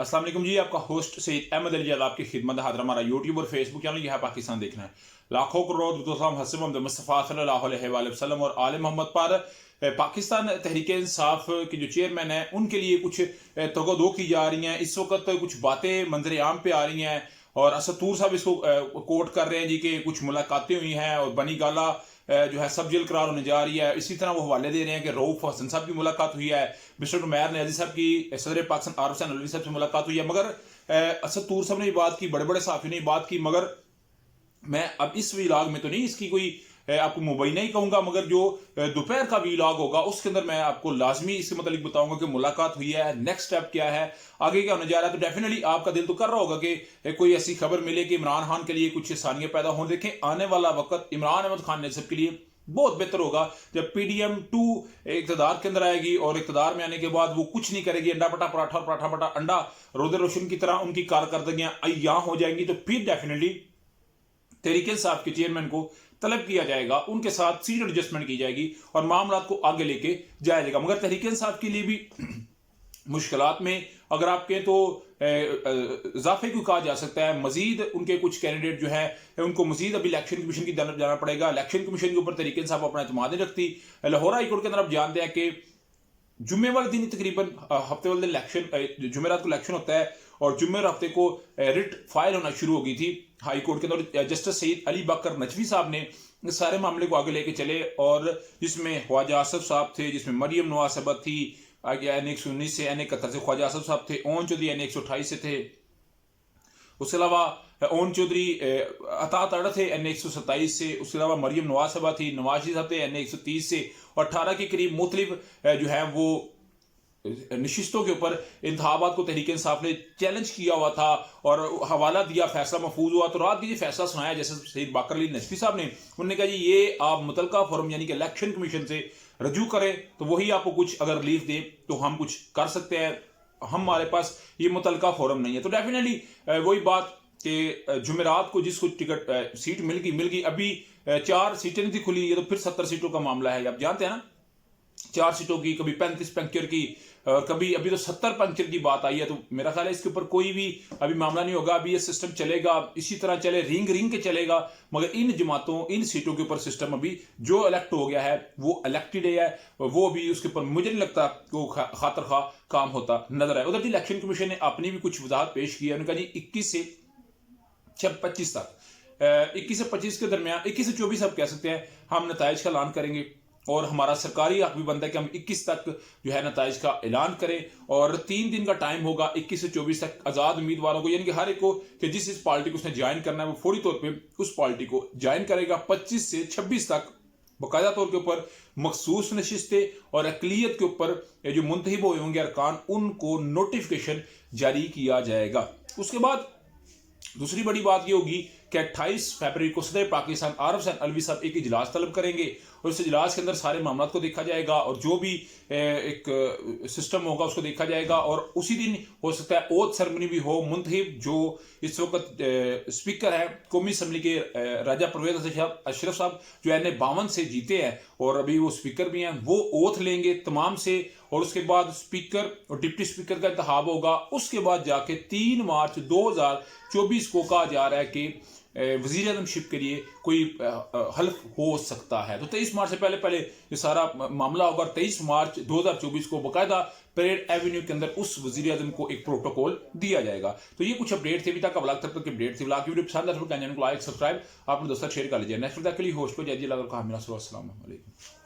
अस्सलाम वालेकुम जी, आपका होस्ट सईद अहमद अली जलाल आपकी खिदमत हाजिर। हमारा यूट्यूब और फेसबुक चैनल यह है पाकिस्तान देखना है। लाखों करोड़ दुरूद हज़रत मोहम्मद मुस्तफ़ा सल्लल्लाहु अलैहि वसल्लम और आले मोहम्मद पर पाकिस्तान तहरीक इंसाफ के जो चेयरमैन हैं उनके लिए कुछ तगदो की जा रही हैं। इस वक्त कुछ बातें मंजर आम पे आ रही हैं और असद तूर साहब इसको कोट कर रहे हैं जी कि कुछ मुलाकातें हुई हैं और बनी गाला जो है सब जेल करार होने जा रही है। इसी तरह वो हवाले दे रहे हैं कि रऊफ हसन साहब की मुलाकात हुई है, मिस्टर उमैर नियाज़ी साहब की सदर पाकिस्तान आरिफ हुसैन अलवी साहब से मुलाकात हुई है। मगर असद तूर साहब ने भी बात की, बड़े बड़े साफी ने बात की। मगर मैं अब इस वीलाग में तो नहीं इसकी कोई आपको मुबैना ही कहूंगा, मगर जो दोपहर का वीलाग होगा उसके अंदर मैं आपको लाजमी इसके मतलब बताऊंगा कि मुलाकात हुई है, नेक्स्ट स्टेप क्या है, आगे क्या होने जा रहा है। तो डेफिनेटली आपका दिल तो कर रहा होगा कि कोई ऐसी खबर मिले कि इमरान खान के लिए कुछ आसानियां पैदा हों। देखें, आने वाला वक्त इमरान अहमद खान ने सबके लिए बहुत बेहतर होगा जब PDM-2 इक़्तिदार के अंदर आएगी और इक़्तिदार में आने के बाद वो कुछ नहीं करेगी, अंडा बटा पराठा और पराठा बटा अंडा रोदे रोशन की तरह उनकी कारकर्दगियां अय्याह हो जाएंगी। तो फिर डेफिनेटली तहरीक इंसाफ के चेयरमैन को तलब किया जाएगा, उनके साथ सीट एडजस्टमेंट की जाएगी और मामला को आगे लेके जाया जाएगा। मगर तहरीक इंसाफ के लिए भी मुश्किलात में अगर आप कहें तो इजाफे को कहा जा सकता है। मजीद उनके कुछ कैंडिडेट जो है उनको मजीद अभी इलेक्शन कमीशन की तरफ जाना पड़ेगा। इलेक्शन कमीशन के ऊपर तहरीक इंसाफ अपना एतमाद नहीं रखती। लाहौर हाई कोर्ट के अंदर आप जानते हैं कि जुम्मे वाले दिन तकरीबन हफ्ते वाले दिन इलेक्शन, जुमेरात को इलेक्शन होता है और जुम्मे हफ्ते को रिट फाइल होना शुरू हो गई थी हाई कोर्ट के अंदर। जस्टिस सईद अली बकर नजवी साहब ने इस सारे मामले को आगे लेके चले और जिसमें ख्वाजा आसफ साहब थे, जिसमें मरियम नवाज साहब थी, N119 से N71 से ख्वाजा आसफ साहब थे, ओन चौधरी N128 से थे, उसके अलावा ओन चौधरी अता तड़ थे N127 से, उसके अलावा मरियम नवाज साहब थी, नवाजी साहब थे N130 से और 18 के करीब मुख्तलिफ जो है वो नशिस्तों के ऊपर इंतखाबात को तहरीक इंसाफ ने चैलेंज किया हुआ था और हवाला दिया, फैसला महफूज हुआ। तो रात भी ये फैसला सुनाया जैसे सईद बाकर अली नजवी साहब ने, उन्होंने कहा जी ये आप मुतलका फोरम यानी कि इलेक्शन कमीशन से रजू करें तो वही आपको कुछ अगर रिलीफ दे तो हम कुछ कर सकते हैं, हमारे पास ये मुतलका फोरम नहीं है। तो डेफिनेटली वही बात कि जुमेरात को जिसको टिकट सीट मिल गई। अभी 4 सीटें नहीं थी खुली, ये तो फिर 70 सीटों का मामला है। आप जानते हैं ना, 4 सीटों की, कभी 35 पंक्चर की, कभी अभी तो 70 पंक्चर की बात आई है। तो मेरा ख्याल है इसके ऊपर कोई भी अभी मामला नहीं होगा। अभी ये सिस्टम चलेगा, इसी तरह चले, रिंग के चलेगा। मगर इन जमातों, इन सीटों के ऊपर सिस्टम अभी जो इलेक्ट हो गया है वो इलेक्टेड है, वो भी उसके ऊपर मुझे नहीं लगता वो खातर खा काम होता नजर आए। उधर इलेक्शन कमीशन ने अपनी भी कुछ वजाहत पेश की है। उन्होंने कहा जी 21 से 25 तक, 21 से 25 के दरमियान, 21 से 24 आप कह सकते हैं, हम नताइज का ऐलान करेंगे और हमारा सरकारी हक भी बनता है कि हम 21 तक जो है नताइज का ऐलान करें और 3 दिन का टाइम होगा 21 से 24 तक आज़ाद उम्मीदवारों को, यानी कि हर एक को कि जिस पार्टी को उसने ज्वाइन करना है वो फौरी तौर पे उस पार्टी को ज्वाइन करेगा। 25 से 26 तक बाकायदा तौर के ऊपर मखसूस नशिस्तें और अकलियत के ऊपर जो मुंतखब हुए होंगे अरकान, उनको नोटिफिकेशन जारी किया जाएगा। उसके बाद दूसरी बड़ी बात यह होगी कि 28 फरवरी को सदर पाकिस्तान आरिफ हुसैन अलवी साहब एक इजलास तलब करेंगे और इस इजलास के अंदर सारे मामलों को देखा जाएगा और जो भी एक सिस्टम होगा उसको देखा जाएगा। और उसी दिन हो सकता है ओथ सेरेमनी भी हो। मुंतखब जो इस वक्त स्पीकर है कौमी असम्बली के राजा परवेज अशरफ साहब जो N52 से जीते हैं और अभी वो स्पीकर भी हैं, वो ओथ लेंगे तमाम से और उसके बाद स्पीकर और डिप्टी स्पीकर का इंतखाब होगा। उसके बाद जाके 3 मार्च 2024 को कहा जा रहा है कि वजीर आजमशिप के लिए कोई हल्फ हो सकता है। तो 23 मार्च से पहले ये सारा मामला होगा। 23 मार्च 2024 को बाकायदा परेड एवेन्यू के अंदर उस वजीर आजम को एक प्रोटोकॉल दिया जाएगा। तो ये कुछ अपडेट थे अभी तक, व्लॉग तक अपडेट थी। व्लॉग की वीडियो पसंद है तो चैनल को लाइक सब्सक्राइब अपने दोस्तों शेयर कर लीजिए। नेक्स्ट वीडियो के लिए होस्ट को जय जी लगा कहा। अस्सलाम वालेकुम।